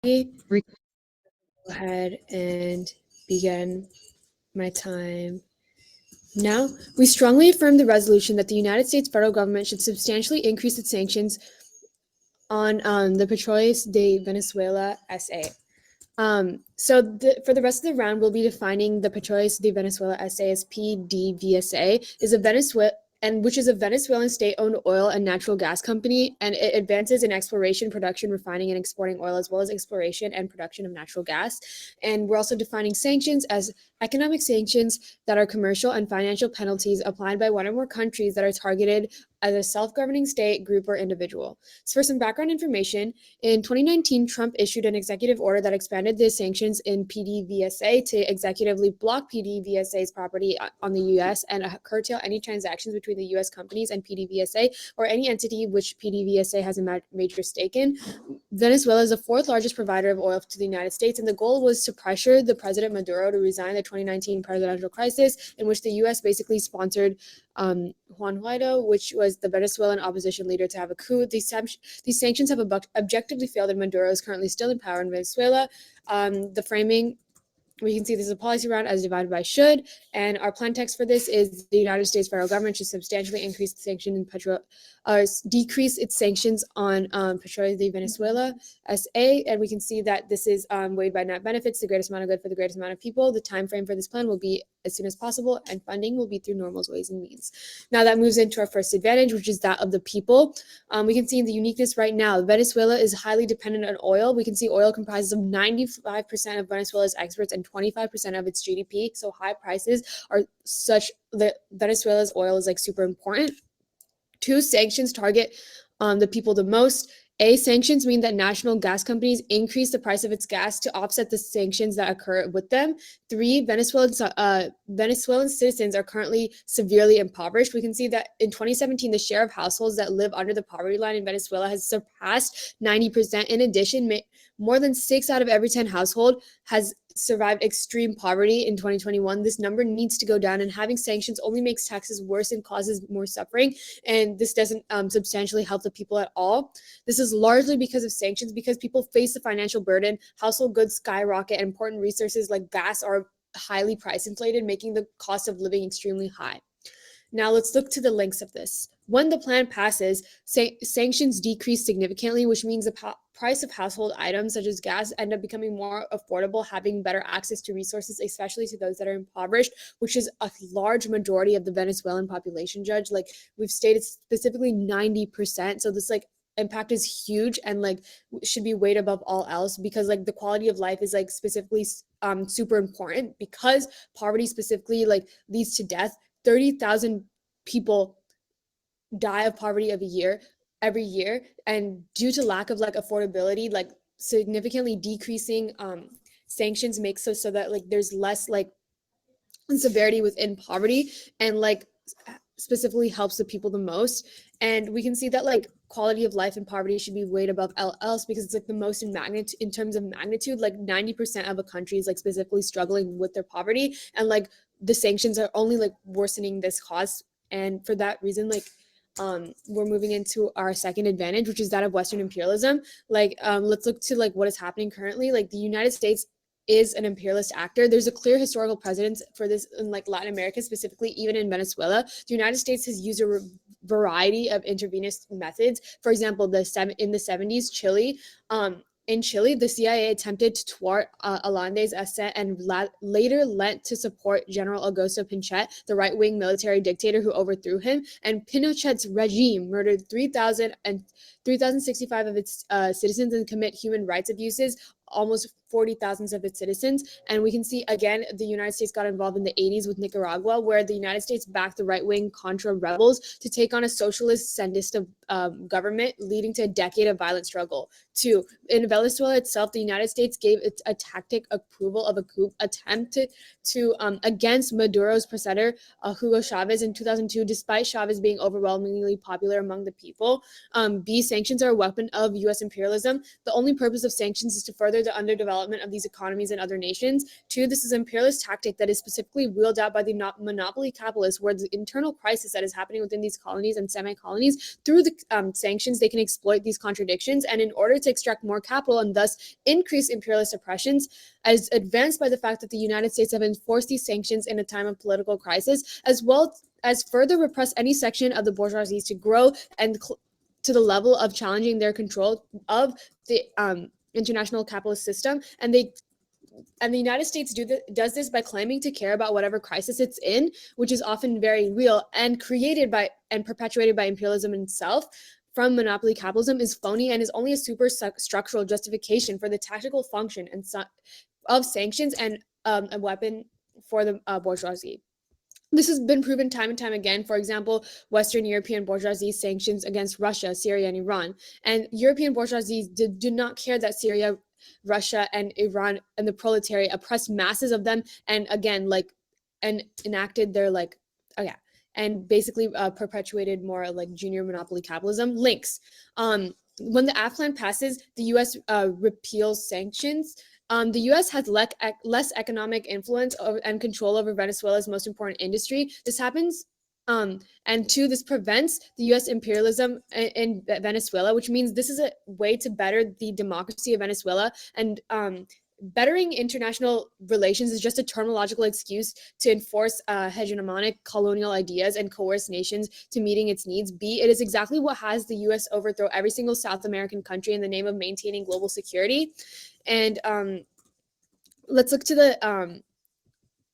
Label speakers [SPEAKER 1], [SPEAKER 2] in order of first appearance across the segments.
[SPEAKER 1] Go ahead and begin my time now. We strongly affirm the resolution that the United States federal government should substantially increase its sanctions on the Petróleos de Venezuela SA. For the rest of the round, we'll be defining the Petróleos de Venezuela SA as PDVSA, which is a Venezuelan state-owned oil and natural gas company, and it advances in exploration, production, refining, and exporting oil, as well as exploration and production of natural gas. And we're also defining sanctions as economic sanctions that are commercial and financial penalties applied by one or more countries that are targeted as a self-governing state, group, or individual. So for some background information, in 2019, Trump issued an executive order that expanded the sanctions in PDVSA to executively block PDVSA's property on the U.S. and curtail any transactions between the U.S. companies and PDVSA or any entity which PDVSA has a major stake in. Venezuela is the fourth largest provider of oil to the United States, and the goal was to pressure the President Maduro to resign the 2019 presidential crisis, in which the U.S. basically sponsored Juan Guaido, which was the Venezuelan opposition leader, to have a coup. These sanctions have objectively failed, and Maduro is currently still in power in Venezuela. The framing, we can see this is a policy round as divided by should, and our plan text for this is the United States federal government should substantially increase the sanction in decrease its sanctions on Petróleos de Venezuela SA, and we can see that this is weighed by net benefits, the greatest amount of good for the greatest amount of people. The time frame for this plan will be as soon as possible, and funding will be through normal ways and means. Now that moves into our first advantage, which is that of the people. We can see the uniqueness right now. Venezuela is highly dependent on oil. We can see oil comprises of 95% of Venezuela's exports and 25% of its GDP. So high prices are such that Venezuela's oil is like super important. Two, sanctions target the people the most. Sanctions mean that national gas companies increase the price of its gas to offset the sanctions that occur with them. Three, Venezuelan citizens are currently severely impoverished. We can see that in 2017, the share of households that live under the poverty line in Venezuela has surpassed 90%. In addition, more than 6 out of every 10 household has survived extreme poverty in 2021. This number needs to go down, and having sanctions only makes taxes worse and causes more suffering, and this doesn't substantially help the people at all. This is largely because of sanctions, because people face the financial burden, household goods skyrocket, and important resources like gas are highly price inflated, making the cost of living extremely high. Now let's look to the links of this. When the plan passes, sanctions decrease significantly, which means the price of household items such as gas end up becoming more affordable, having better access to resources, especially to those that are impoverished, which is a large majority of the Venezuelan population, Judge. Like we've stated, specifically 90%. So this impact is huge and should be weighed above all else, because the quality of life is specifically super important, because poverty specifically leads to death. 30,000 people die of poverty every year, and due to lack of affordability, significantly decreasing sanctions makes so that there's less severity within poverty, and specifically helps the people the most. And we can see that quality of life and poverty should be weighed above else, because it's the most in terms of magnitude. 90% of a country is specifically struggling with their poverty, and the sanctions are only worsening this cause. And for that reason, we're moving into our second advantage, which is that of Western imperialism. Let's look to what is happening currently. The United States is an imperialist actor. There's a clear historical precedent for this in Latin America, specifically even in Venezuela. The United States has used a variety of intravenous methods. For example, in the 70s, Chile. In Chile, the CIA attempted to thwart Allende's ascent and later lent to support General Augusto Pinochet, the right-wing military dictator who overthrew him. And Pinochet's regime murdered 3,065 of its citizens and commit human rights abuses, almost 40,000 of its citizens. And we can see, again, the United States got involved in the 80s with Nicaragua, where the United States backed the right-wing Contra rebels to take on a socialist Sandinista government, leading to a decade of violent struggle. Two, in Venezuela itself, the United States gave it a tactic approval of a coup attempt to against Maduro's president, Hugo Chavez, in 2002, despite Chavez being overwhelmingly popular among the people. Sanctions are a weapon of U.S. imperialism. The only purpose of sanctions is to further the underdeveloped development of these economies in other nations. Two, this is an imperialist tactic that is specifically wheeled out by the monopoly capitalists, where the internal crisis that is happening within these colonies and semi-colonies, through the sanctions, they can exploit these contradictions, and in order to extract more capital and thus increase imperialist oppressions, as advanced by the fact that the United States have enforced these sanctions in a time of political crisis, as well as further repress any section of the bourgeoisie to grow and to the level of challenging their control of the international capitalist system. And the United States does this by claiming to care about whatever crisis it's in, which is often very real and created by and perpetuated by imperialism itself from monopoly capitalism, is phony and is only a superstructural justification for the tactical function and of sanctions and a weapon for the bourgeoisie. This has been proven time and time again. For example, Western European bourgeoisie sanctions against Russia, Syria, and Iran. And European bourgeoisie do not care that Syria, Russia, and Iran and the proletariat oppressed masses of them, and again, and enacted their and basically perpetuated more like junior monopoly capitalism links. When the AF plan passes, the U.S. Repeals sanctions. The U.S. has less economic influence and control over Venezuela's most important industry. This happens, and two, this prevents the U.S. imperialism in Venezuela, which means this is a way to better the democracy of Venezuela. And bettering international relations is just a terminological excuse to enforce hegemonic colonial ideas and coerce nations to meeting its needs. B, it is exactly what has the U.S. overthrow every single South American country in the name of maintaining global security. And let's look to the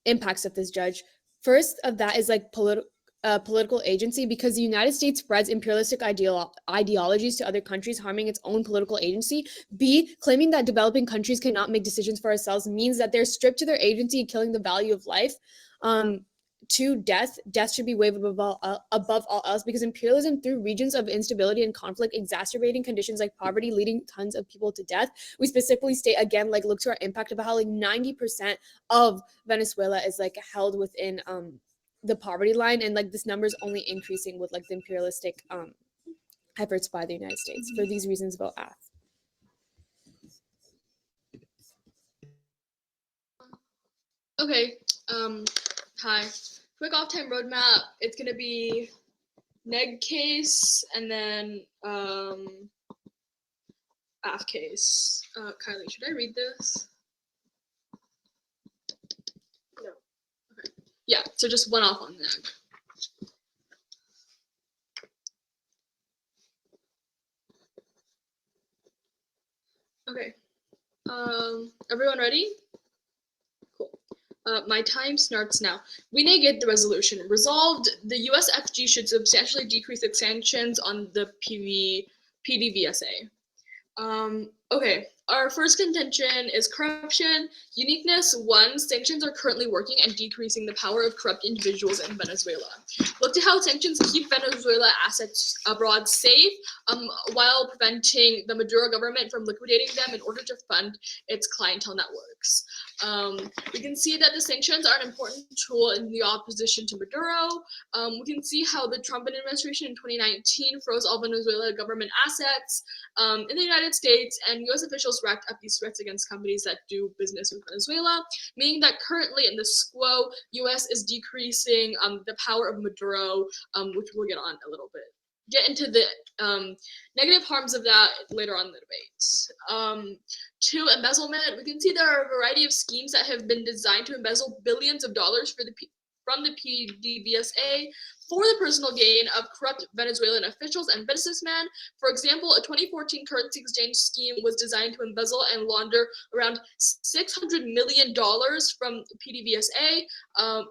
[SPEAKER 1] impacts of this, Judge. First of that is like political agency, because the United States spreads imperialistic ideologies to other countries, harming its own political agency. B, claiming that developing countries cannot make decisions for ourselves means that they're stripped to their agency, killing the value of life. Two, death should be waived above all else, because imperialism through regions of instability and conflict, exacerbating conditions like poverty, leading tons of people to death. We specifically state again, like, look to our impact about how like 90% of Venezuela is like held within the poverty line, and like this number is only increasing with like the imperialistic efforts by the United States. For these reasons, vote AF.
[SPEAKER 2] Okay. Hi. Quick off-time roadmap. It's gonna be neg case and then AF case. Kylie, should I read this? No. Okay. Yeah. So just one off on neg. Okay. Everyone ready? Cool. My time starts now. We negate the resolution. Resolved, the USFG should substantially decrease its sanctions on the PDVSA. Okay, our first contention is corruption. Uniqueness, 1, sanctions are currently working and decreasing the power of corrupt individuals in Venezuela. Look to how sanctions keep Venezuela assets abroad safe, while preventing the Maduro government from liquidating them in order to fund its clientele networks. We can see that the sanctions are an important tool in the opposition to Maduro. We can see how the Trump administration in 2019 froze all Venezuela government assets in the United States, and U.S. officials racked up these threats against companies that do business with Venezuela, meaning that currently in the quo, U.S. is decreasing the power of Maduro, which we'll get into the negative harms of that later on in the debate. 2, embezzlement. We can see there are a variety of schemes that have been designed to embezzle billions of dollars from the PDVSA for the personal gain of corrupt Venezuelan officials and businessmen. For example, a 2014 currency exchange scheme was designed to embezzle and launder around $600 million from PDVSA,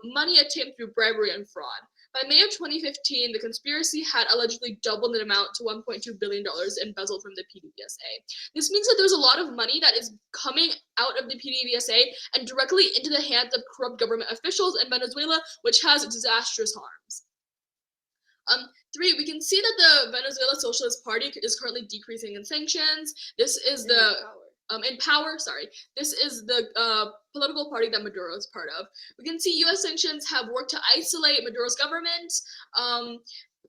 [SPEAKER 2] money obtained through bribery and fraud. By May of 2015, the conspiracy had allegedly doubled in amount to $1.2 billion embezzled from the PDVSA. This means that there's a lot of money that is coming out of the PDVSA and directly into the hands of corrupt government officials in Venezuela, which has disastrous harms. 3, we can see that the Venezuela Socialist Party is currently decreasing in sanctions. This is the in power. This is the political party that Maduro is part of. We can see U.S. sanctions have worked to isolate Maduro's government.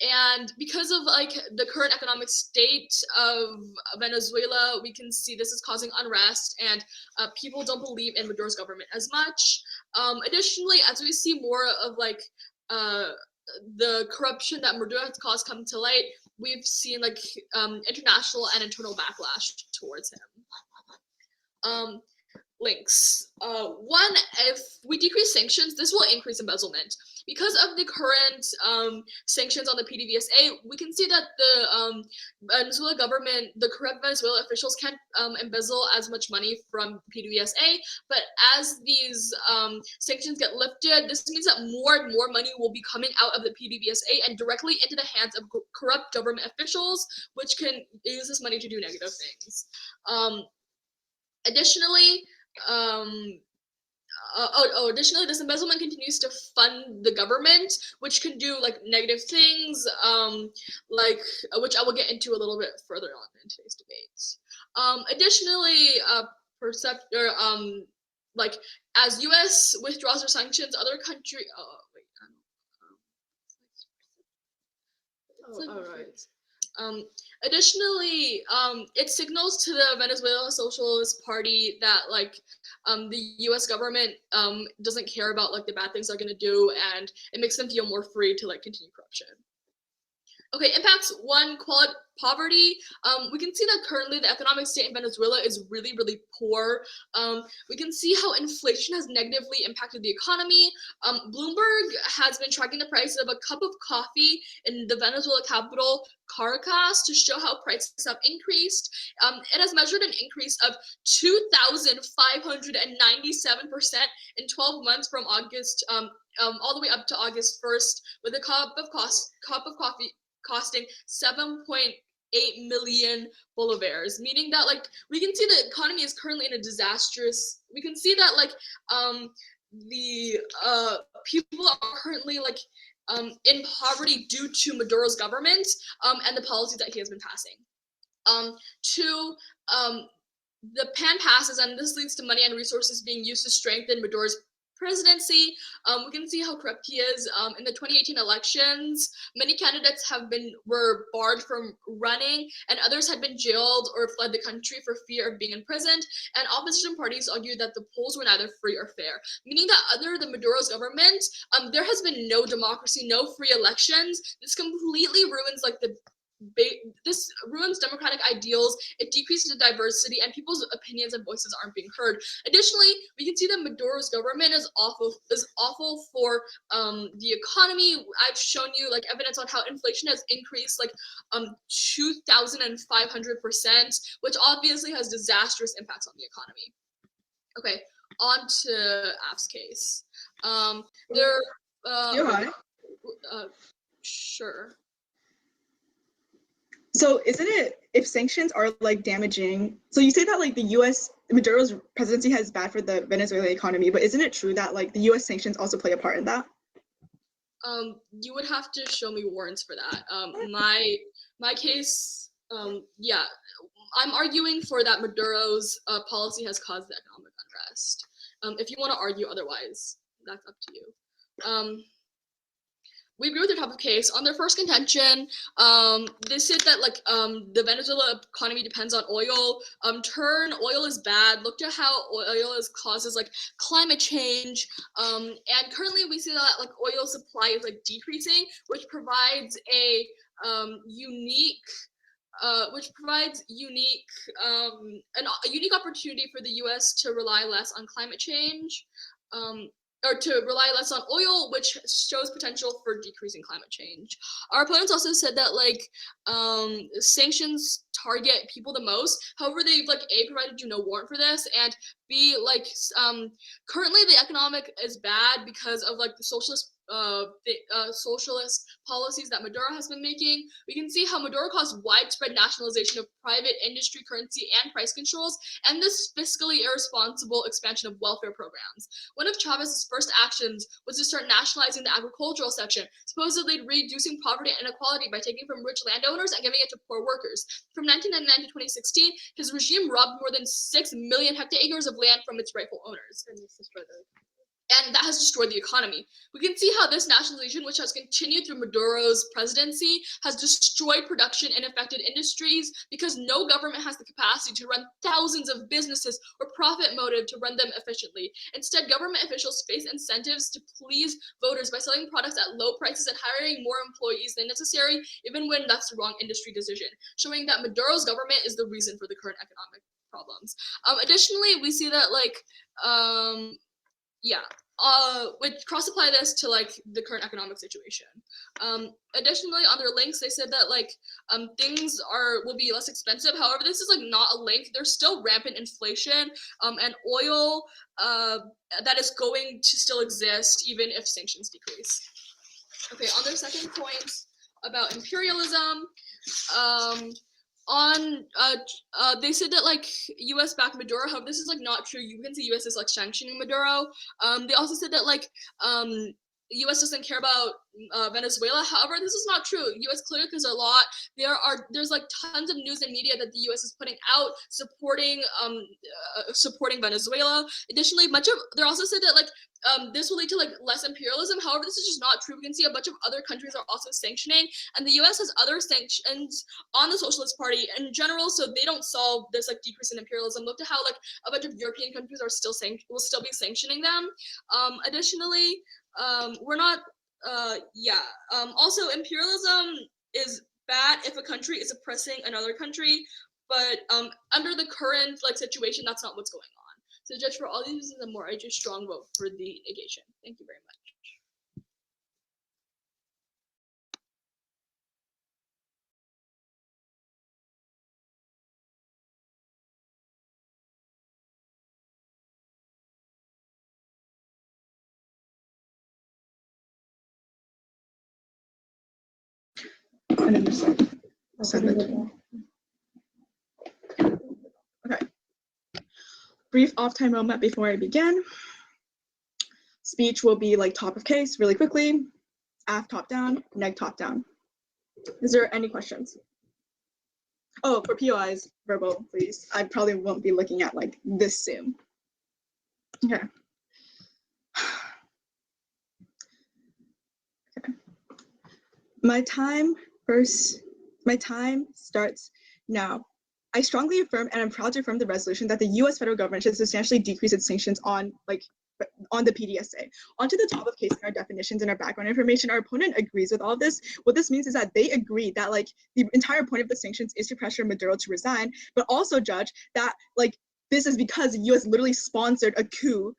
[SPEAKER 2] And because of like the current economic state of Venezuela, we can see this is causing unrest, and people don't believe in Maduro's government as much. Additionally, as we see more of like the corruption that Maduro has caused come to light, we've seen like international and internal backlash towards him. Links. One, if we decrease sanctions, this will increase embezzlement. Because of the current sanctions on the PDVSA, we can see that the Venezuela government, the corrupt Venezuela officials can't embezzle as much money from PDVSA. But as these sanctions get lifted, this means that more and more money will be coming out of the PDVSA and directly into the hands of corrupt government officials, which can use this money to do negative things. Additionally, additionally, this embezzlement continues to fund the government, which can do like negative things, like which I will get into a little bit further on in today's debates. Additionally, like as U.S. withdraws their sanctions, other country. Oh wait, all right. Additionally, it signals to the Venezuela Socialist Party that like the U.S. government doesn't care about like the bad things they're gonna do, and it makes them feel more free to like continue corruption. Okay, impacts one, poverty. We can see that currently the economic state in Venezuela is really, really poor. We can see how inflation has negatively impacted the economy. Bloomberg has been tracking the price of a cup of coffee in the Venezuela capital, Caracas, to show how prices have increased. It has measured an increase of 2,597% in 12 months from August all the way up to August 1st, with a cup of coffee costing 7.8 million bolivars, meaning that like we can see the economy is currently in a disastrous. We can see that like the people are currently like in poverty due to Maduro's government and the policies that he has been passing. Two, the PAN passes, and this leads to money and resources being used to strengthen Maduro's presidency. We can see how corrupt he is. In the 2018 elections, many candidates were barred from running, and others had been jailed or fled the country for fear of being imprisoned. And opposition parties argued that the polls were neither free or fair, meaning that under the Maduro's government, there has been no democracy, no free elections. This completely ruins like this ruins democratic ideals. It decreases the diversity, and people's opinions and voices aren't being heard. Additionally, we can see that Maduro's government is awful for the economy. I've shown you like evidence on how inflation has increased like 2,500%, which obviously has disastrous impacts on the economy. Okay, on to Af's case. Sure.
[SPEAKER 3] So isn't it, if sanctions are like damaging, so you say that like the US, Maduro's presidency has bad for the Venezuelan economy, but isn't it true that like the US sanctions also play a part in that?
[SPEAKER 2] You would have to show me warrants for that. My case, yeah, I'm arguing for that Maduro's policy has caused the economic unrest. If you want to argue otherwise, that's up to you. We agree with your type of case. On their first contention, they said that like the Venezuela economy depends on oil. Oil is bad. Look at how oil causes like climate change. And currently we see that like oil supply is like decreasing, which provides a unique opportunity for the U.S. to rely less on climate change. Or to rely less on oil, which shows potential for decreasing climate change. Our opponents also said that like sanctions target people the most. However, they've like A, provided you no warrant for this, and B, like currently the economic is bad because of like the socialist policies that Maduro has been making. We can see how Maduro caused widespread nationalization of private industry, currency, and price controls, and this fiscally irresponsible expansion of welfare programs. One of Chavez's first actions was to start nationalizing the agricultural section, supposedly reducing poverty and inequality by taking from rich landowners and giving it to poor workers. From 1999 to 2016, his regime robbed more than 6 million hectares of land from its rightful owners. and that has destroyed the economy. We can see how this nationalization, which has continued through Maduro's presidency, has destroyed production and affected industries because no government has the capacity to run thousands of businesses or profit motive to run them efficiently. Instead, government officials face incentives to please voters by selling products at low prices and hiring more employees than necessary, even when that's the wrong industry decision, showing that Maduro's government is the reason for the current economic problems. Additionally, we see that which cross-apply this to like the current economic situation. Additionally, on their links, they said that things will be less expensive. However, this is like not a link. There's still rampant inflation and oil that is going to still exist even if sanctions decrease. Okay, on their second point about imperialism, they said that U.S. backed Maduro. However, this is not true. You can see U.S. is sanctioning Maduro. They also said that U.S. doesn't care about Venezuela. However, this is not true. U.S. clearly cares a lot. There's tons of news and media that the U.S. is putting out supporting Venezuela. Additionally, they also said that this will lead to less imperialism. However, this is just not true. We can see a bunch of other countries are also sanctioning, and the U.S. has other sanctions on the Socialist Party in general, so they don't solve this decrease in imperialism. Look to how a bunch of European countries will still be sanctioning them. Additionally, we're not. Also, imperialism is bad if a country is oppressing another country, but under the current situation, that's not what's going on. So, judge, for all these reasons, I'm more just strong vote for the negation. Thank you very much.
[SPEAKER 3] Okay. Brief off-time moment before I begin. Speech will be top of case really quickly. Aff top down, neg top down. Is there any questions? Oh, for POIs, verbal, please. I probably won't be looking at this soon. Okay. Okay. My time starts now. I strongly affirm, and I'm proud to affirm the resolution that the U.S. federal government should substantially decrease its sanctions on the PDSA. Onto the top of case in our definitions and our background information, our opponent agrees with all of this. What this means is that they agree that the entire point of the sanctions is to pressure Maduro to resign, but also judge that this is because the U.S. literally sponsored a coup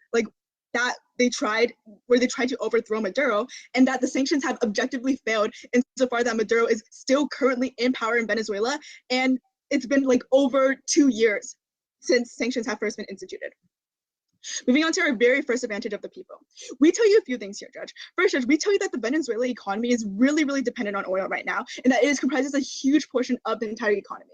[SPEAKER 3] that they tried to overthrow Maduro, and that the sanctions have objectively failed insofar that Maduro is still currently in power in Venezuela, and it's been over 2 years since sanctions have first been instituted. Moving on to our very first advantage of the people. We tell you a few things here, Judge. First, Judge, we tell you that the Venezuelan economy is really, really dependent on oil right now, and that it comprises a huge portion of the entire economy.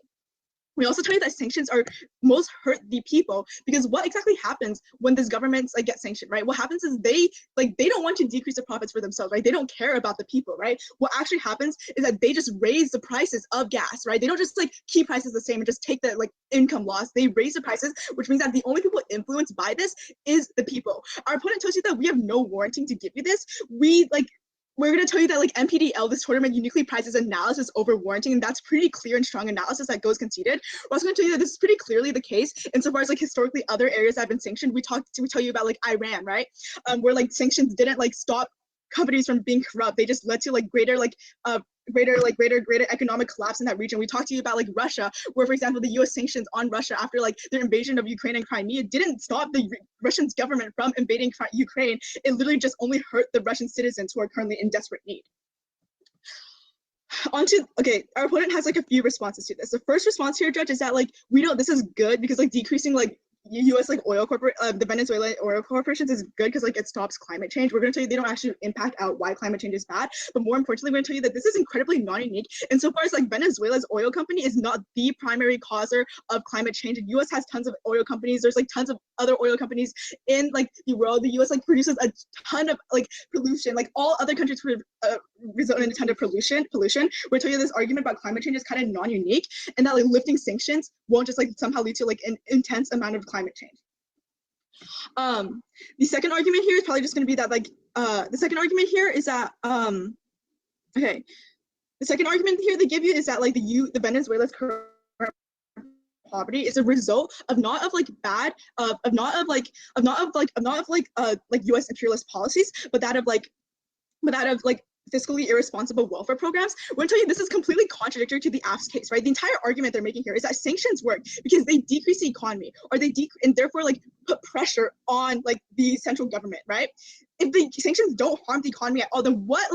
[SPEAKER 3] We also tell you that sanctions are most hurt the people, because what exactly happens when these governments get sanctioned, right? What happens is they don't want to decrease the profits for themselves, right? They don't care about the people, right? What actually happens is that they just raise the prices of gas, right? They don't just keep prices the same and just take the income loss. They raise the prices, which means that the only people influenced by this is the people. Our opponent tells you that we have no warranty to give you this. We're going to tell you that NPDL, this tournament uniquely prizes analysis over warranting, and that's pretty clear and strong analysis that goes conceded. We're also going to tell you that this is pretty clearly the case insofar as historically other areas that have been sanctioned. We tell you about Iran, right? Where sanctions didn't stop companies from being corrupt. They just led to greater economic collapse in that region. We talked to you about Russia, where, for example, the U.S. sanctions on Russia after their invasion of Ukraine and Crimea didn't stop the Russian government from invading Ukraine. It literally just only hurt the Russian citizens who are currently in desperate need. Our opponent has a few responses to this. The first response here, Judge, is that we know this is good because decreasing U.S. the Venezuelan oil corporations is good because it stops climate change. We're going to tell you they don't actually impact out why climate change is bad, but more importantly, we're going to tell you that this is incredibly non-unique insofar as Venezuela's oil company is not the primary causer of climate change. The U.S. has tons of oil companies. There's tons of other oil companies in the world. The U.S. produces a ton of pollution. All other countries result in a ton of pollution. We're telling you this argument about climate change is kind of non-unique, and that lifting sanctions won't just somehow lead to an intense amount of climate change. The second argument here is probably just going to be that the second argument here is that okay, the second argument here they give you is that the Venezuela's current poverty is a result of not of U.S. imperialist policies, but that of fiscally irresponsible welfare programs. We're going to tell you this is completely contradictory to the AF's case, right? The entire argument they're making here is that sanctions work because they decrease the economy, or and therefore put pressure on the central government, right? If the sanctions don't harm the economy at all, then what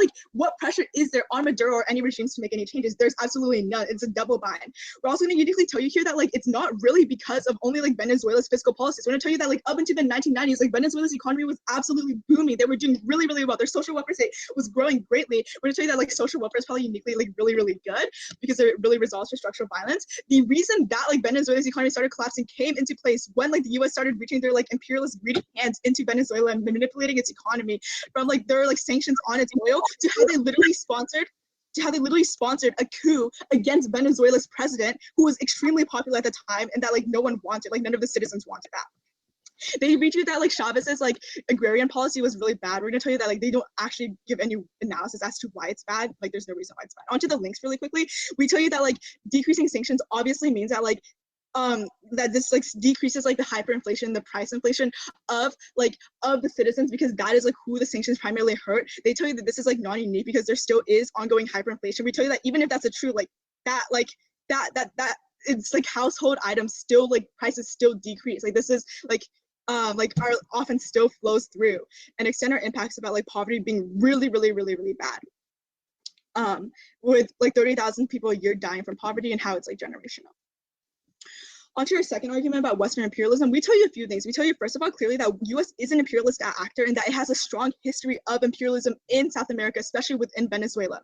[SPEAKER 3] pressure is there on Maduro or any regimes to make any changes? There's absolutely none. It's a double bind. We're also going to uniquely tell you here that it's not really because of only Venezuela's fiscal policies. We're going to tell you that up into the 1990s, Venezuela's economy was absolutely booming. They were doing really, really well. Their social welfare state was growing greatly. We're going to tell you that social welfare is probably uniquely really, really good because it really resolves for structural violence. The reason that Venezuela's economy started collapsing came into place when the U.S. started reaching their imperialist greedy hands into Venezuela and manipulating its economy from their sanctions on its oil to how they literally sponsored a coup against Venezuela's president, who was extremely popular at the time and that no one wanted, none of the citizens wanted that. They reached that Chavez's agrarian policy was really bad. We're gonna tell you that they don't actually give any analysis as to why it's bad. There's no reason why it's bad. Onto the links really quickly. We tell you that decreasing sanctions obviously means that that this decreases the hyperinflation, the price inflation of the citizens, because that is who the sanctions primarily hurt. They tell you that this is non-unique because there still is ongoing hyperinflation. We tell you that even if that's a true that it's household items still prices still decrease. This is are often still flows through and extend our impacts about poverty being really, really, really, really bad. With 30,000 people a year dying from poverty and how it's generational. Onto your second argument about Western imperialism, we tell you a few things. We tell you, first of all, clearly that U.S. is an imperialist actor and that it has a strong history of imperialism in South America, especially within Venezuela.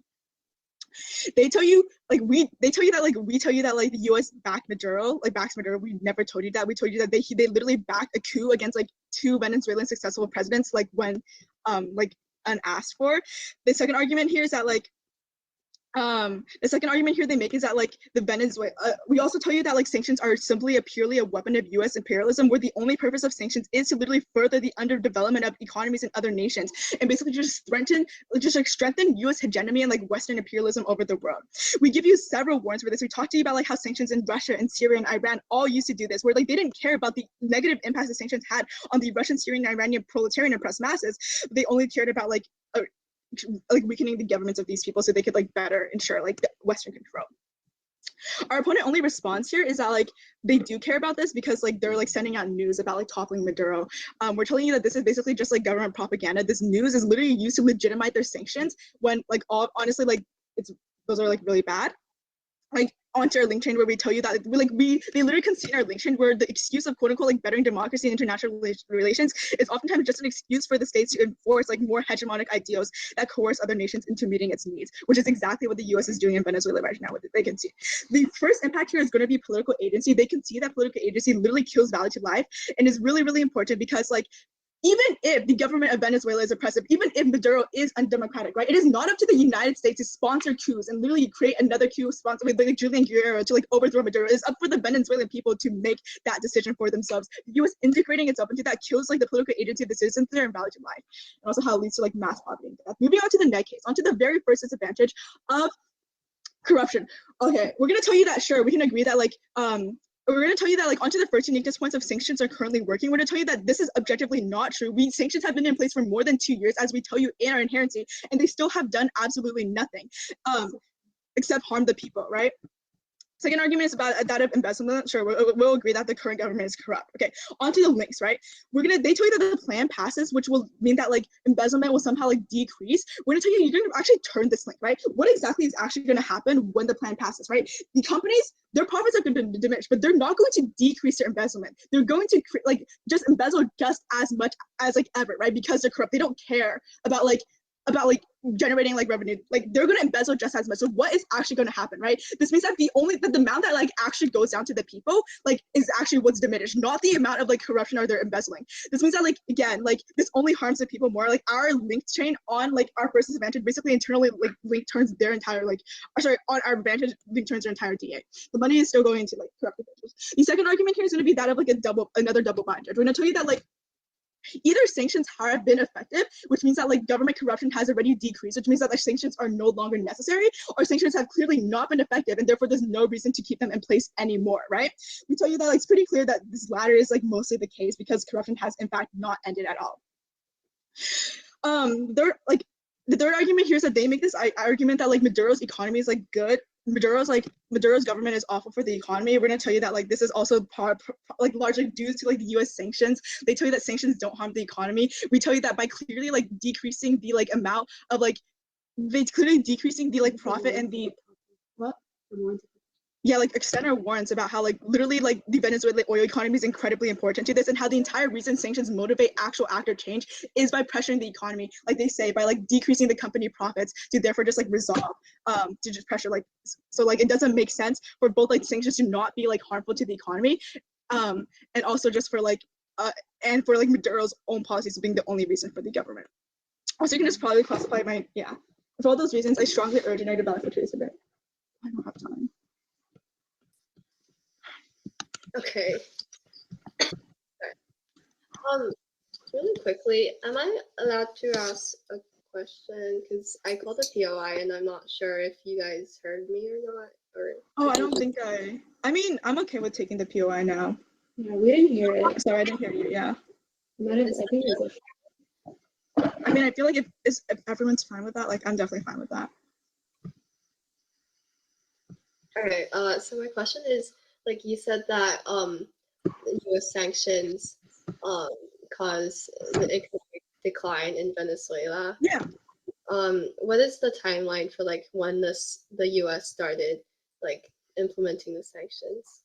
[SPEAKER 3] They tell you we tell you that the U.S. backed Maduro, backs Maduro. We never told you that. We told you that they literally backed a coup against two Venezuelan successful presidents when unasked for. The second argument here is that the second argument here they make is that the Venezuela, we also tell you that sanctions are simply purely a weapon of U.S. imperialism, where the only purpose of sanctions is to literally further the underdevelopment of economies in other nations and basically just strengthen U.S. hegemony and Western imperialism over the world. We give you several warnings for this. We talked to you about how sanctions in Russia and Syria and Iran all used to do this, where they didn't care about the negative impacts the sanctions had on the Russian, Syrian, and Iranian proletarian oppressed masses. They only cared about weakening the governments of these people so they could better ensure the Western control. Our opponent only response here is that they do care about this because they're sending out news about toppling Maduro. We're telling you that this is basically just government propaganda. This news is literally used to legitimize their sanctions when honestly those are really bad. Onto our link chain where we tell you that they literally concede our link chain where the excuse of quote unquote bettering democracy and international relations is oftentimes just an excuse for the states to enforce more hegemonic ideals that coerce other nations into meeting its needs, which is exactly what the U.S. is doing in Venezuela right now. They can see the first impact here is going to be political agency. They can see that political agency literally kills value to life and is really, really important because even if the government of Venezuela is oppressive, even if Maduro is undemocratic, right? It is not up to the United States to sponsor coups and literally create another coup sponsor with Julian Guerrero to overthrow Maduro. It is up for the Venezuelan people to make that decision for themselves. The U.S. integrating itself into that kills the political agency of the citizens there and value to life, and also how it leads to mass poverty and death. Moving on to the net case, onto the very first disadvantage of corruption. Okay, we're gonna tell you that sure we can agree that we're going to tell you that onto the first uniqueness points of sanctions are currently working. We're going to tell you that this is objectively not true. Sanctions have been in place for more than 2 years, as we tell you in our inherency, and they still have done absolutely nothing except harm the people, right? Second argument is about that of embezzlement. Sure, we'll agree that the current government is corrupt. Okay, onto the links, right? They tell you that the plan passes, which will mean that embezzlement will somehow decrease. We're gonna tell you you're gonna actually turn this link, right? What exactly is actually gonna happen when the plan passes, right? The companies, their profits are going to diminish, but they're not going to decrease their embezzlement. They're going to just embezzle just as much as ever, right? Because they're corrupt. They don't care about generating revenue. They're going to embezzle just as much. So what is actually going to happen, right? This means that the amount that actually goes down to the people is actually what's diminished, not the amount of corruption or they're embezzling. This means that again this only harms the people more. Our link chain on our first disadvantage basically internally link turns their entire on our advantage link turns their entire DA. The money is still going into corrupt officials. The second argument here is going to be that of another double bind. We're going to tell you that Either sanctions have been effective, which means that like government corruption has already decreased, which means that like sanctions are no longer necessary, or sanctions have clearly not been effective, and therefore there's no reason to keep them in place anymore, right? We tell you that like it's pretty clear that this latter is like mostly the case because corruption has in fact not ended at all. They're like the third argument here is that they make this argument that like Maduro's economy is like good. Maduro's government is awful for the economy. We're gonna tell you that like this is also like largely due to like the U.S. sanctions. They tell you that sanctions don't harm the economy. We tell you that by clearly like decreasing the like amount of like they clearly decreasing the like profit and the what? Yeah, like external warrants about how like literally like the Venezuelan oil economy is incredibly important to this, and how the entire reason sanctions motivate actual actor change is by pressuring the economy, like they say, by like decreasing the company profits to therefore just like resolve to just pressure like so like it doesn't make sense for both like sanctions to not be like harmful to the economy, and also just for like and for like Maduro's own policies being the only reason for the government. Also, you can just probably classify my for all those reasons, I strongly urge United Ballot for Trace a bit. I don't have time.
[SPEAKER 4] Okay. Really quickly, am I allowed to ask a question? Because I called a POI and I'm not sure if you guys heard me or not. Or
[SPEAKER 3] I don't think I mean, I'm okay with taking the POI now.
[SPEAKER 1] Yeah, we didn't hear it.
[SPEAKER 3] Sorry, I didn't hear you. Yeah.
[SPEAKER 1] I think it was
[SPEAKER 3] I mean, I feel like if everyone's fine with that, like I'm definitely fine with that.
[SPEAKER 4] All right. So my question is, like you said that U.S. sanctions cause the economic decline in Venezuela.
[SPEAKER 3] Yeah.
[SPEAKER 4] What is the timeline for like when the U.S. started like implementing the sanctions?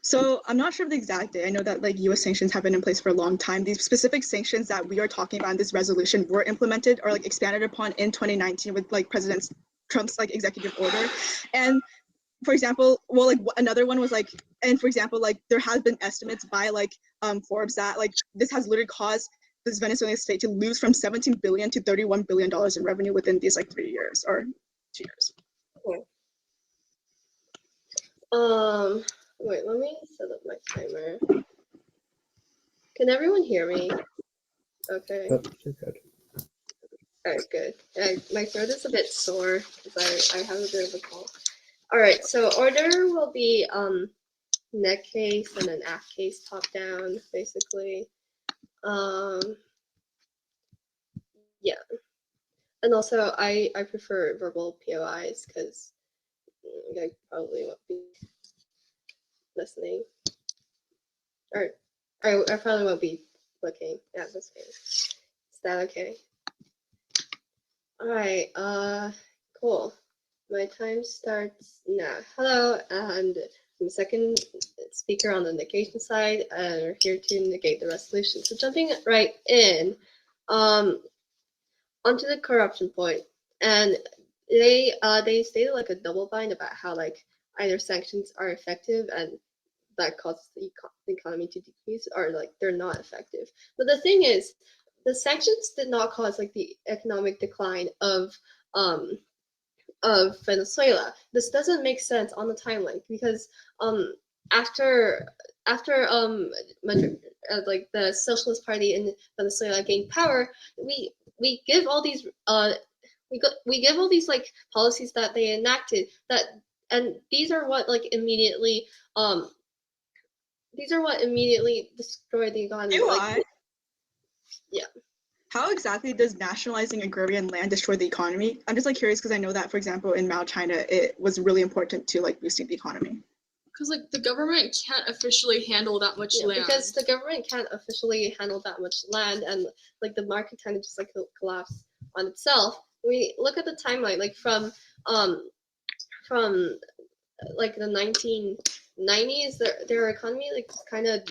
[SPEAKER 3] So I'm not sure of the exact date. I know that like U.S. sanctions have been in place for a long time. These specific sanctions that we are talking about in this resolution were implemented or like expanded upon in 2019 with like President Trump's like executive order. And for example, well, like another one was like, and for example, like there has been estimates by like Forbes that like this has literally caused this Venezuelan state to lose from 17 billion to 31 billion dollars in revenue within these like 3 years or 2 years.
[SPEAKER 4] Okay. Wait, let me set up my timer. Can everyone hear me? Okay.
[SPEAKER 5] Oh, you're good.
[SPEAKER 4] All right, good. My throat is a bit sore because I have a bit of a cold. All right, so order will be neck case and then aft case top down, basically. Yeah. And also, I prefer verbal POIs because I probably won't be listening. Or I probably won't be looking at this game. Is that okay? All right, cool. My time starts now. Hello, and I'm the second speaker on the negation side, and we're here to negate the resolution. So jumping right in, onto the corruption point, and they stated like a double bind about how like either sanctions are effective and that causes the economy to decrease, or like they're not effective. But the thing is, the sanctions did not cause like the economic decline of Venezuela. This doesn't make sense on the timeline because after like the Socialist Party in Venezuela gained power, we give all these we give all these like policies that they enacted that, and these are what immediately destroy the economy. Yeah.
[SPEAKER 3] How exactly does nationalizing agrarian land destroy the economy? I'm just like curious because I know that, for example, in Mao China, it was really important to like boosting the economy.
[SPEAKER 2] Because like the government can't officially handle that much land.
[SPEAKER 4] Because the government can't officially handle that much land, and like the market kind of just like collapse on itself. We look at the timeline, like from like the 1990s, their economy like kind of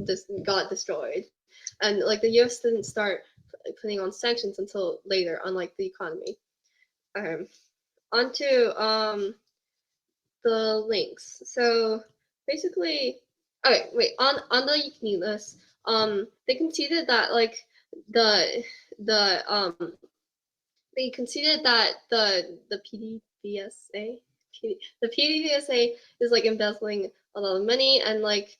[SPEAKER 4] just got destroyed, and like the U.S. didn't start putting on sanctions until later, unlike the economy. Onto the links. So basically, okay, wait, on the Yukini list, they conceded that like they conceded that the PDVSA is like embezzling a lot of money, and like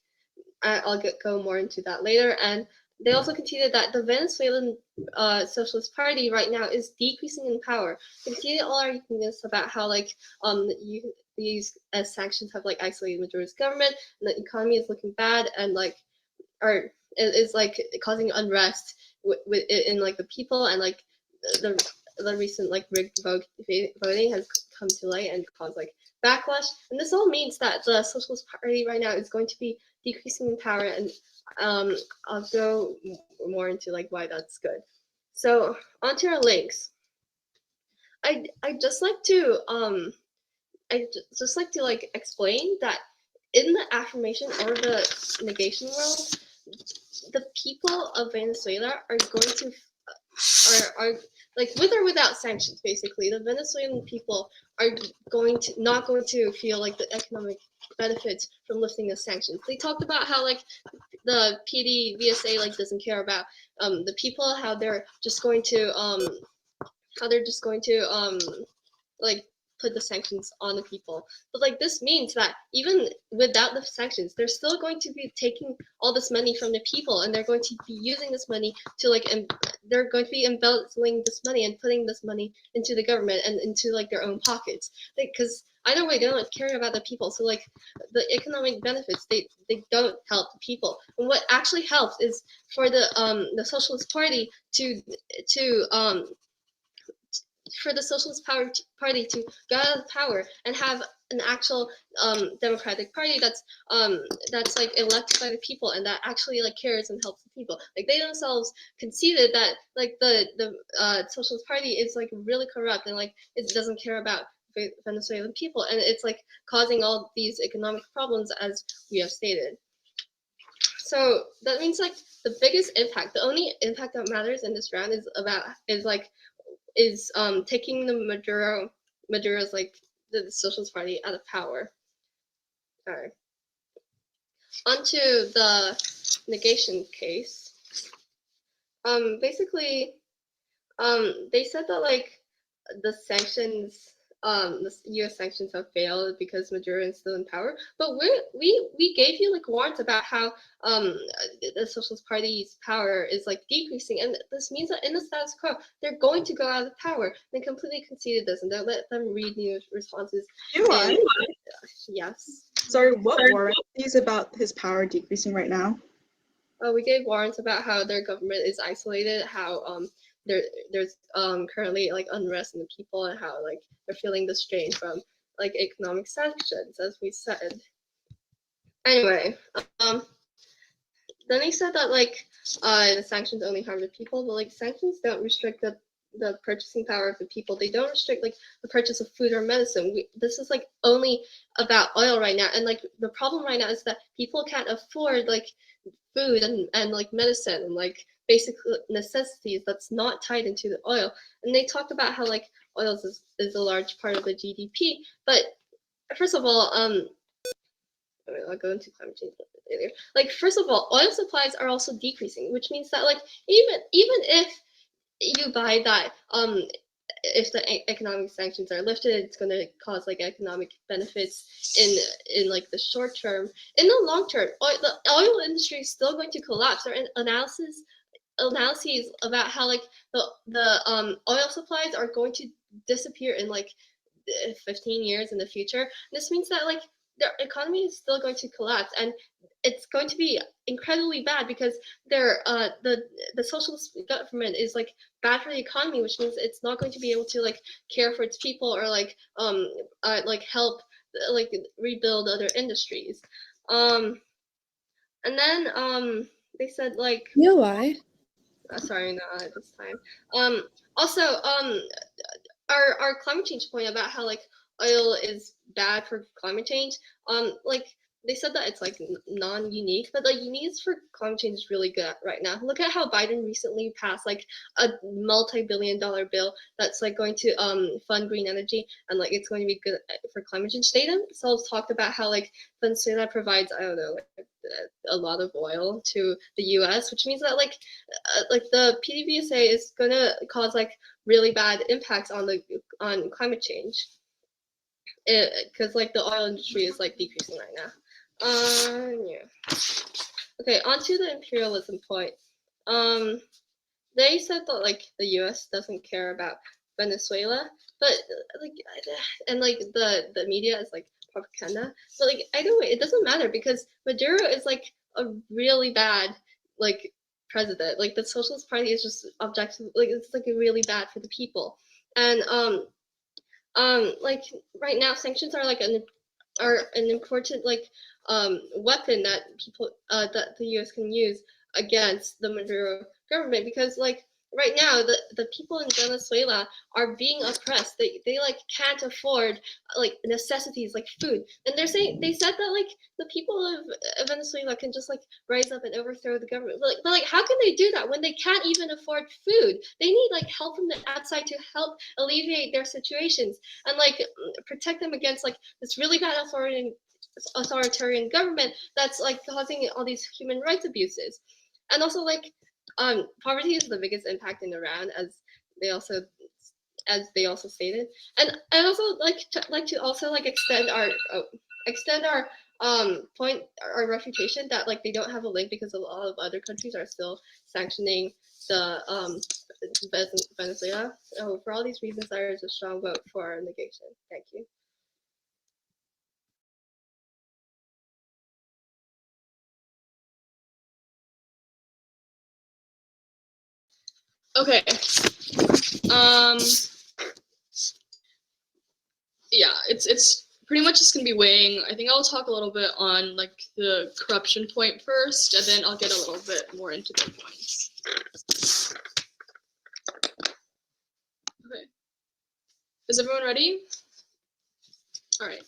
[SPEAKER 4] I'll go more into that later. And they also conceded that the Venezuelan Socialist Party right now is decreasing in power. They conceded all arguments about how like these sanctions have like isolated Maduro's government, and the economy is looking bad, and like is like causing unrest in like the people, and like the recent like rigged voting has come to light and caused like backlash. And this all means that the Socialist Party right now is going to be decreasing in power, and I'll go more into like why that's good. So onto our links. I just like to like explain that in the affirmation or the negation world, the people of Venezuela are going to are like with or without sanctions, basically the Venezuelan people are not going to feel like the economic benefits from lifting the sanctions. They talked about how like the PDVSA like doesn't care about the people, how they're just going to like put the sanctions on the people. But like this means that even without the sanctions, they're still going to be taking all this money from the people, and they're going to be using this money to like they're going to be embezzling this money and putting this money into the government and into like their own pockets. Because either way, they don't care about the people. So like the economic benefits, they don't help the people. And what actually helps is for the Socialist Party to for the Socialist Party to go out of power and have an actual democratic party that's like elected by the people and that actually like cares and helps the people. Like they themselves conceded that like the Socialist Party is like really corrupt and like it doesn't care about Venezuelan people, and it's like causing all these economic problems as we have stated. So that means like the biggest impact, the only impact that matters in this round is taking the Maduro's like the Socialist Party out of power. All right. Onto the negation case. Basically, they said that like the sanctions, the U.S. sanctions have failed because Maduro is still in power. But we gave you like warrants about how the Socialist Party's power is like decreasing, and this means that in the status quo they're going to go out of power. They completely conceded this, and they let them read new responses. Yes.
[SPEAKER 3] Sorry, what warrant is about his power decreasing right now?
[SPEAKER 4] We gave warrants about how their government is isolated, how there's currently like unrest in the people, and how like they're feeling the strain from like economic sanctions, as we said. Anyway, then they said that like the sanctions only harm the people, but like sanctions don't restrict the purchasing power of the people. They don't restrict like the purchase of food or medicine. This is like only about oil right now, and like the problem right now is that people can't afford like food and like medicine and like basic necessities that's not tied into the oil. And they talked about how like oil is a large part of the GDP. But first of all, I'll go into climate change a bit later. Like first of all, oil supplies are also decreasing, which means that like even if you buy that if the economic sanctions are lifted, it's going to cause like economic benefits in like the short term. In the long term, the oil industry is still going to collapse. There are analyses about how like the oil supplies are going to disappear in like 15 years in the future. This means that like the economy is still going to collapse, and it's going to be incredibly bad because the socialist government is like bad for the economy, which means it's not going to be able to like care for its people or like help like rebuild other industries. And then they said like
[SPEAKER 1] why?
[SPEAKER 4] Sorry, not at this time. Also, our climate change point about how like oil is bad for climate change. Like they said that it's like non-unique, but like unique for climate change is really good right now. Look at how Biden recently passed like a multi-billion-dollar bill that's like going to fund green energy, and like it's going to be good for climate change. They themselves talked about how like Venezuela provides, I don't know, like a lot of oil to the U.S., which means that like the PDVSA is gonna cause like really bad impacts on climate change, because like the oil industry is like decreasing right now. Yeah. Okay, onto the imperialism point. They said that like the U.S. doesn't care about Venezuela, but like, and like the media is like propaganda. But like either way, it doesn't matter because Maduro is like a really bad like president. Like the Socialist Party is just objective. Like it's like really bad for the people. And like right now, sanctions are like an important like weapon that people that the U.S. can use against the Maduro government because like right now the people in Venezuela are being oppressed. They like can't afford like necessities like food, and they said that like the people of Venezuela can just like rise up and overthrow the government. But like how can they do that when they can't even afford food? They need like help from the outside to help alleviate their situations and like protect them against like this really bad authoritarian government that's like causing all these human rights abuses. And also like poverty is the biggest impact in Iran they also they also stated. And I'd also like to also like extend our point our refutation that like they don't have a link because a lot of other countries are still sanctioning the Venezuela. So for all these reasons, there is a strong vote for negation. Thank you.
[SPEAKER 2] Okay. Yeah, it's pretty much just gonna be weighing. I think I'll talk a little bit on like the corruption point first, and then I'll get a little bit more into the points. Okay. Is everyone ready? All right.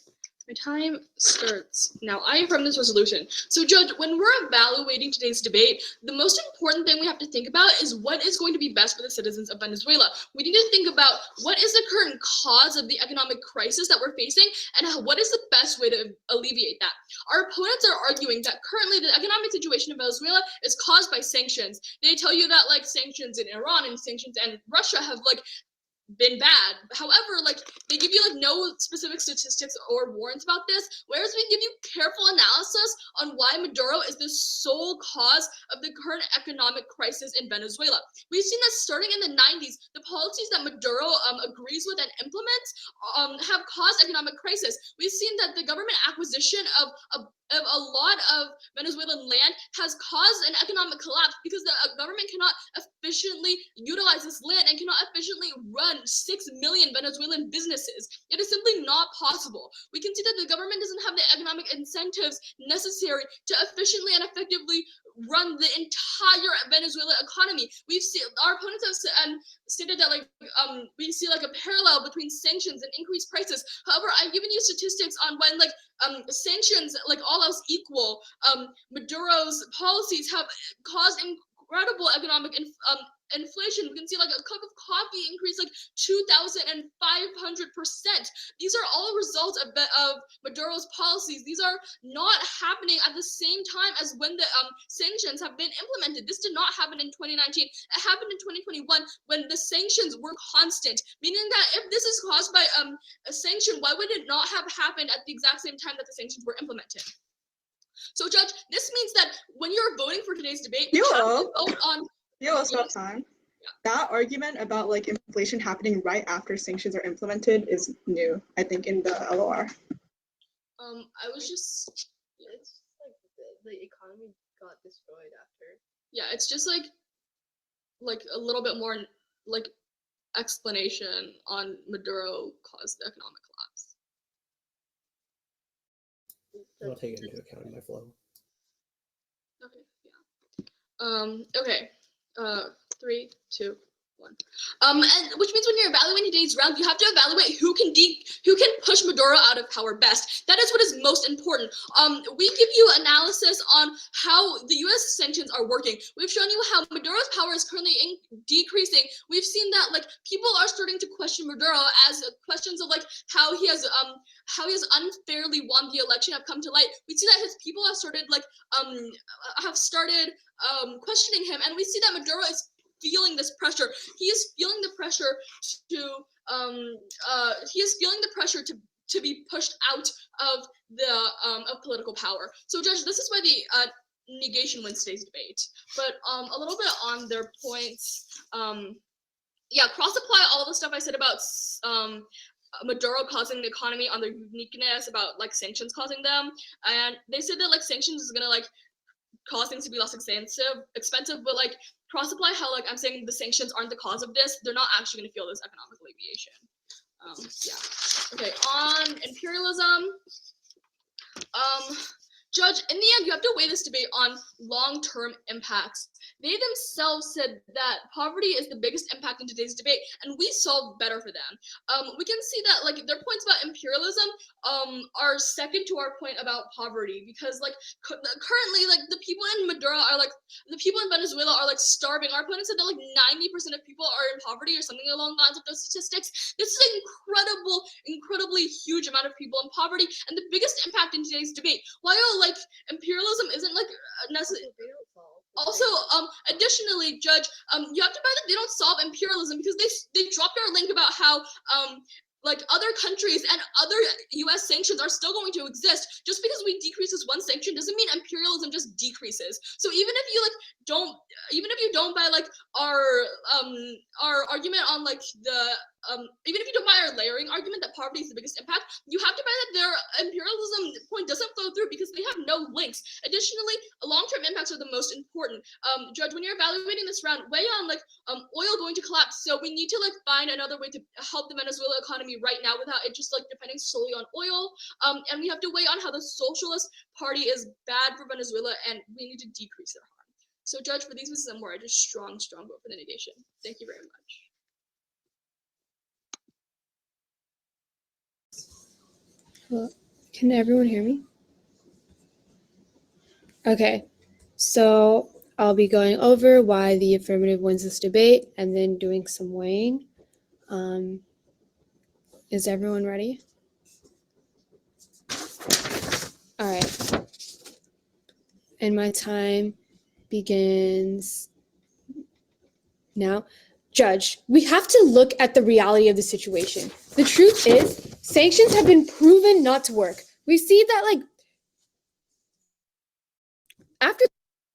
[SPEAKER 2] My time starts now. I affirm this resolution. So, Judge, when we're evaluating today's debate, the most important thing we have to think about is what is going to be best for the citizens of Venezuela. We need to think about what is the current cause of the economic crisis that we're facing and what is the best way to alleviate that. Our opponents are arguing that currently the economic situation in Venezuela is caused by sanctions. They tell you that like sanctions in Iran and sanctions in Russia have like been bad. However, like they give you like no specific statistics or warrants about this, whereas we give you careful analysis on why Maduro is the sole cause of the current economic crisis in Venezuela. We've seen that starting in the 90s, the policies that Maduro agrees with and implements have caused economic crisis. We've seen that the government acquisition of a lot of Venezuelan land has caused an economic collapse because the government cannot efficiently utilize this land and cannot efficiently run 6 million Venezuelan businesses. It is simply not possible. We can see that the government doesn't have the economic incentives necessary to efficiently and effectively run the entire Venezuela economy. We've seen our opponents have stated that like we see like a parallel between sanctions and increased prices. However, I've given you statistics on when like sanctions, like all else equal, Maduro's policies have caused incredible economic inflation. We can see like a cup of coffee increase like 2,500%. These are all results of Maduro's policies. These are not happening at the same time as when the sanctions have been implemented. This did not happen in 2019. It happened in 2021 when the sanctions were constant, meaning that if this is caused by a sanction, why would it not have happened at the exact same time that the sanctions were implemented? So, Judge, this means that when you're voting for today's debate, you have to vote on.
[SPEAKER 3] Stop time. Yeah. That argument about like inflation happening right after sanctions are implemented is new, I think, in the LOR.
[SPEAKER 2] I was just.
[SPEAKER 4] It's like the economy got destroyed after.
[SPEAKER 2] Yeah, it's just like a little bit more like explanation on Maduro caused the economic collapse.
[SPEAKER 5] I'll take it into account in my flow.
[SPEAKER 2] Okay, yeah. Okay. 3, 2, 1. And which means when you're evaluating today's round, you have to evaluate who can push Maduro out of power best. That is what is most important. We give you analysis on how the U.S. sanctions are working. We've shown you how Maduro's power is currently decreasing. We've seen that like people are starting to question Maduro as questions of like how he has unfairly won the election have come to light. We see that his people have started questioning him, and we see that Maduro is feeling this pressure. He is feeling the pressure to be pushed out of the of political power. So, Judge, this is why the negation wins today's debate. But a little bit on their points. Yeah, cross-apply all the stuff I said about Maduro causing the economy on their uniqueness, about like sanctions causing them, and they said that like sanctions is gonna like cause things to be less expensive, but like cross-apply how like I'm saying the sanctions aren't the cause of this, they're not actually gonna feel this economic alleviation. Yeah. Okay, on imperialism. Judge, in the end, you have to weigh this debate on long-term impacts. They themselves said that poverty is the biggest impact in today's debate, and we solve better for them. We can see that like their points about imperialism are second to our point about poverty, because like currently like the people in Venezuela are like starving. Our opponent said that like 90% of people are in poverty or something along the lines of those statistics. This is an incredibly huge amount of people in poverty, and the biggest impact in today's debate. While like imperialism isn't like necessary. Also, additionally, Judge, you have to buy that they don't solve imperialism, because they dropped our link about how like other countries and other U.S. sanctions are still going to exist. Just because we decrease this one sanction doesn't mean imperialism just decreases. So even if you don't buy like our argument on like the even if you don't buy our layering argument that poverty is the biggest impact, you have to buy that their imperialism point doesn't flow through because they have no links. Additionally, long-term impacts are the most important. Judge, when you're evaluating this round, weigh on like oil going to collapse. So we need to like find another way to help the Venezuela economy right now without it just like depending solely on oil. And we have to weigh on how the Socialist Party is bad for Venezuela, and we need to decrease their harm. So, Judge, for these reasons and more, I just strong vote for the negation. Thank you very much.
[SPEAKER 1] Well, can everyone hear me? Okay, so I'll be going over why the affirmative wins this debate and then doing some weighing. Is everyone ready? All right. And my time begins now. Judge, we have to look at the reality of the situation. The truth is, sanctions have been proven not to work. We see that, like, after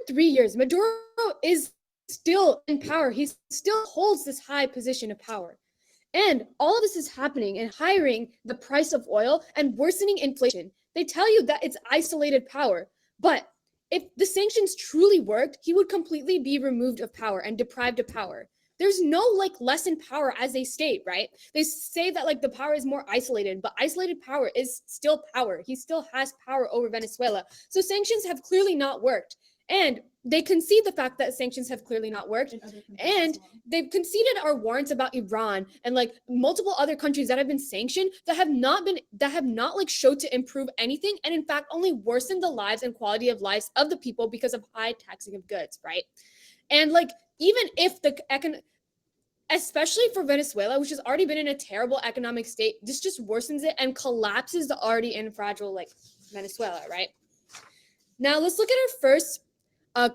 [SPEAKER 1] 3 years, Maduro is still in power. He still holds this high position of power. And all of this is happening and hiring the price of oil and worsening inflation. They tell you that it's isolated power, but if the sanctions truly worked, he would completely be removed of power and deprived of power. There's no like lessened power as they state, right? They say that like the power is more isolated, but isolated power is still power. He still has power over Venezuela. So sanctions have clearly not worked. And they concede the fact that sanctions have clearly not worked. And they've conceded our warrants about Iran and like multiple other countries that have been sanctioned that have not like showed to improve anything, and in fact only worsened the lives and quality of lives of the people because of high taxing of goods, right? And like even if especially for Venezuela, which has already been in a terrible economic state, this just worsens it and collapses the already fragile like Venezuela, right? Now let's look at our first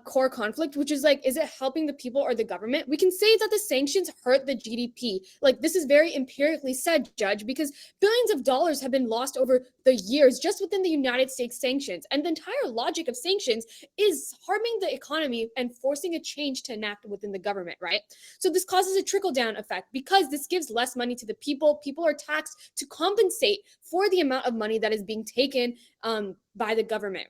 [SPEAKER 1] core conflict, which is like, is it helping the people or the government? We can say that the sanctions hurt the GDP. Like this is very empirically said, Judge, because billions of dollars have been lost over the years just within the United States sanctions. And the entire logic of sanctions is harming the economy and forcing a change to enact within the government, right? So this causes a trickle-down effect because this gives less money to the people. People are taxed to compensate for the amount of money that is being taken by the government,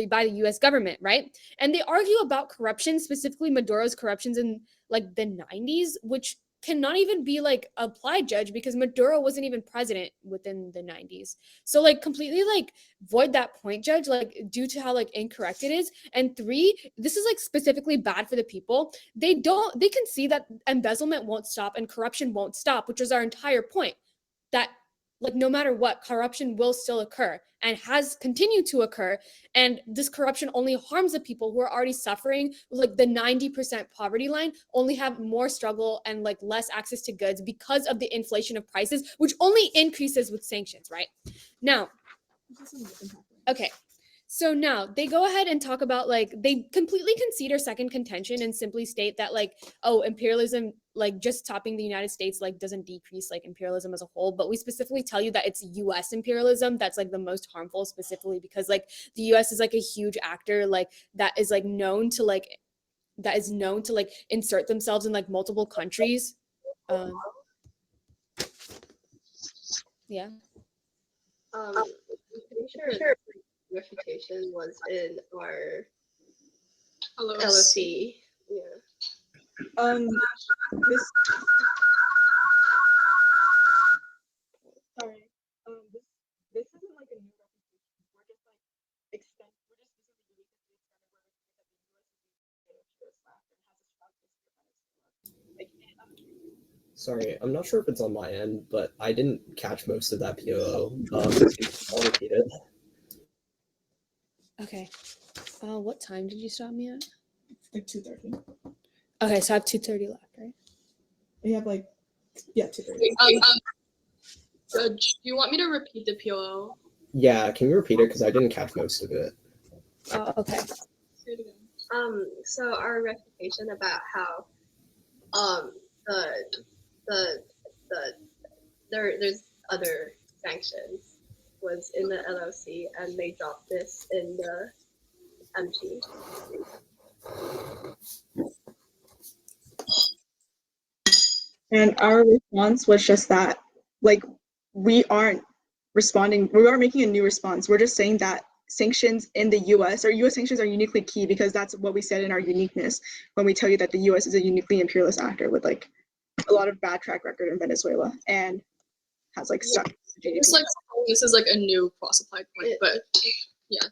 [SPEAKER 1] by the U.S. government, right? And they argue about corruption, specifically Maduro's corruptions in like the 90s, which cannot even be like applied, Judge, because Maduro wasn't even president within the 90s. So like completely like void that point, Judge, like due to how like incorrect it is. And 3, this is like specifically bad for the people. They can see that embezzlement won't stop and corruption won't stop, which is our entire point, that like no matter what, corruption will still occur and has continued to occur. And this corruption only harms the people who are already suffering. Like the 90% poverty line only have more struggle and like less access to goods because of the inflation of prices, which only increases with sanctions, right? Now, okay. So now they go ahead and talk about like they completely concede our second contention and simply state that like, oh, imperialism, like just stopping the United States like doesn't decrease like imperialism as a whole, but we specifically tell you that it's US imperialism that's like the most harmful, specifically because like the US is like a huge actor like that is like known to like insert themselves in like multiple countries. Yeah.
[SPEAKER 4] I'm pretty sure refutation was in our LOC. Yeah.
[SPEAKER 3] This sorry. This isn't like a new reputation. We're just like we're just using the unique that the US is
[SPEAKER 5] Sorry, I'm not sure if it's on my end, but I didn't catch most of that POO. I'll repeat it.
[SPEAKER 1] Okay. What time did you stop me at?
[SPEAKER 3] like 2:30.
[SPEAKER 1] Okay, so I have 2:30 left, right?
[SPEAKER 3] We have like 2:30.
[SPEAKER 2] Judge, do you want me to repeat the POO?
[SPEAKER 5] Yeah, can you repeat it? Because I didn't catch most of it.
[SPEAKER 1] Okay.
[SPEAKER 2] Say it again.
[SPEAKER 4] So our refutation about how there's other sanctions was in the LOC and they dropped this in the MG.
[SPEAKER 3] And our response was just that, like, we aren't responding, we aren't making a new response. We're just saying that sanctions in the US or US sanctions are uniquely key because that's what we said in our uniqueness when we tell you that the US is a uniquely imperialist actor with like a lot of bad track record in Venezuela and has like stuck.
[SPEAKER 2] It's like this is like a new cross-applied point, but yeah.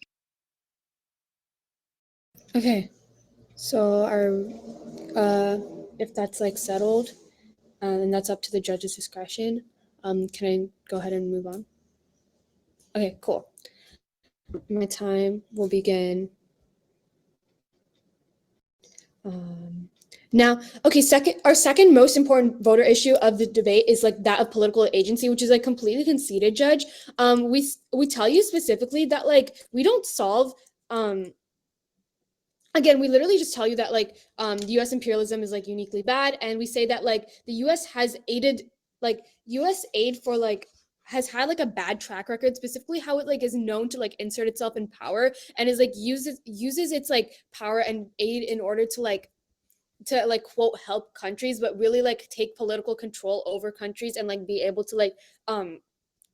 [SPEAKER 1] Okay. So our if that's like settled, and that's up to the judge's discretion, can I go ahead and move on? Okay, cool. My time will begin. Now, okay, our second most important voter issue of the debate is like that of political agency, which is like completely conceded, Judge. We tell you specifically that like we don't solve again, we literally just tell you that like the US imperialism is like uniquely bad, and we say that like the US has aided like US aid for like has had like a bad track record, specifically how it like is known to like insert itself in power and is like uses its like power and aid in order to like quote help countries, but really like take political control over countries and like be able to like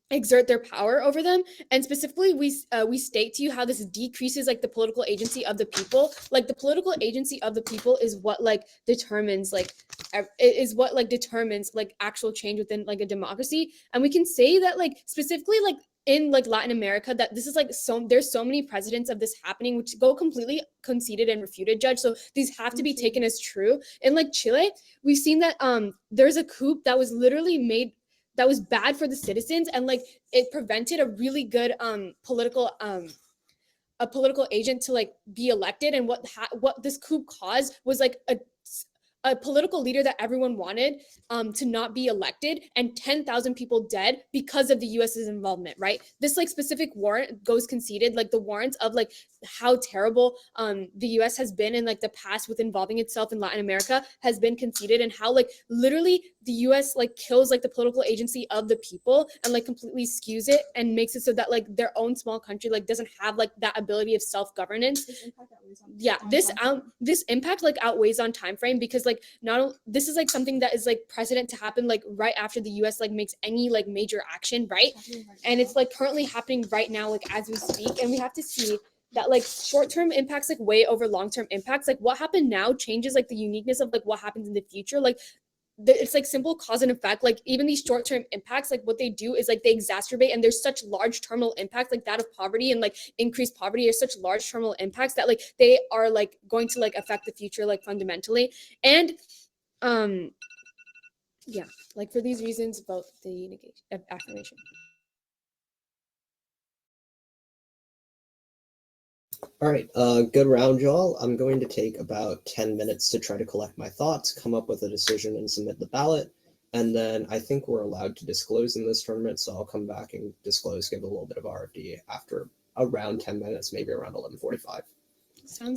[SPEAKER 1] exert their power over them. And specifically we state to you how this decreases like the political agency of the people. Like the political agency of the people is what like determines like determines like actual change within like a democracy. And we can say that like specifically like in like Latin America that this is like there's so many precedents of this happening which go completely conceded and refuted, Judge. So these have to be taken as true. In like Chile, we've seen that there's a coup that was literally made that was bad for the citizens, and like it prevented a really good political agent to like be elected. And what this coup caused was like a political leader that everyone wanted to not be elected, and 10,000 people dead because of the US's involvement, right? This like specific warrant goes conceded, like the warrants of like how terrible the US has been in like the past with involving itself in Latin America has been conceded, and how like literally the US like kills like the political agency of the people and like completely skews it and makes it so that like their own small country like doesn't have like that ability of self-governance. This impact like outweighs on time frame, because like this is like something that is like precedent to happen like right after the US like makes any like major action, right? And it's like currently happening right now like as we speak, and we have to see that like short-term impacts like way over long-term impacts. Like what happened now changes like the uniqueness of like what happens in the future. Like it's like simple cause and effect. Like even these short-term impacts, like what they do is like they exacerbate, and there's such large terminal impacts like that of poverty and like increased poverty are such large terminal impacts that like they are like going to like affect the future like fundamentally. And yeah, like for these reasons, vote the negation affirmation.
[SPEAKER 5] All right, good round, y'all. I'm going to take about 10 minutes to try to collect my thoughts, come up with a decision, and submit the ballot. And then I think we're allowed to disclose in this tournament, so I'll come back and disclose, give a little bit of RFD after around 10 minutes, maybe around 11:45.
[SPEAKER 1] Sounds